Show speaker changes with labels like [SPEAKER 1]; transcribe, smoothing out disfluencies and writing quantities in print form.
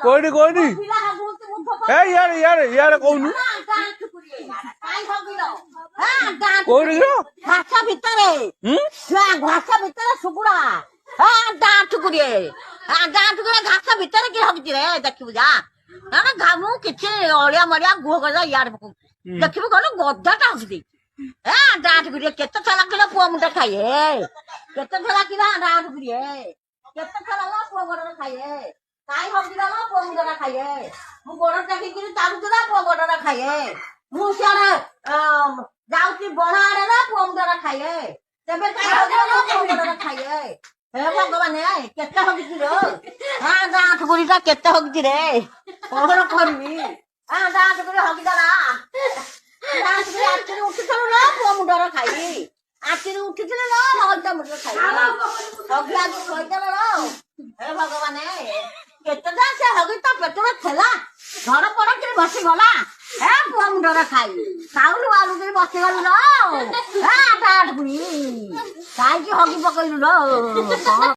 [SPEAKER 1] कोई नहीं यार कौन कोई
[SPEAKER 2] ଘାସ ଭିତରେ ଘାସ ଭିତରେ ଶୁକୁଡ଼ା ଡାଁ ଠୁକୁରିଏ ଘାସ ଭିତରେ କି ହଗିଛି ରେ ଦେଖିବୁ ଯା ମୁଁ କିଛି ଅଳିଆ ମଳିଆ ଗୁହ ଗଜା ଇଆଡେ ପକଉଛି ଦେଖିବୁ କଣ ଗଧାଟା ହଗି ଦେଇଛି ଡାଁ ଠୁକୁରିଏ କେତେ ଥର କିଲୋ ପୁଅ ମୁଣ୍ଡ ଖାଇଏ କେତେ ଥର କିଲୋ ଡାଁ ଠୁକୁରିଏ କେତେ ଥର ପୁଅ ଗୋଡରେ ଖାଇଏ କାଇଁ ହଗିଦେଲା ପୁଅ ମୁଣ୍ଡରେ ଖାଇଏ ମୁଁ ଗୋଡ ଟେକିକିରି ଚାଲୁଥିଲା ପୁଅ ଗୋଡରେ ଖାଇଏ ମୁଁ ସିଆଡେ ଯାଉଛି ବଣ ଆଡେ ନା ପୁଅ ମୁଣ୍ଡରେ ଖାଇଏ ତେବେ କାଇଁ ହଗିଦେଲା ପୁଅ ମୁଣ୍ଡରେ ଖାଇଏ ହେ ଭଗବାନ କେତେ ହଗିଛି ରେ ଡାଁ ଠୁକୁରିଟା କେତେ ହଗିଛି ରେ କଣ କରିବି ଡାଁ ଠୁକୁରି ହଗିଦେଲା ଡାଁ ଠୁକୁରି ଆଖିରେ ଉଠିଥିଲୁ ନା ପୁଅ ମୁଣ୍ଡରେ ଖାଇବି ଆଖିରେ ଉଠିଥିଲେ ନା ହଳଦା ମୁଣ୍ଡରେ ଖାଇବି ହଗି ଆଜି ଶୋଇଦେଲ ହେ ଭଗବାନ କେତେଟା ସେ ହଗି ତା ପେଟରେ ଥିଲା ଘର ପଡକିରି ବସିଗଲା ପୁଅ ମୁଣ୍ଡରେ ଖାଇ ସାଉଲୁ ଆଲୁକିରି ବସିଗଲୁ ଡାଁ ଠୁକୁରି କାହିଁକି ହଗି ପକେଇଲୁ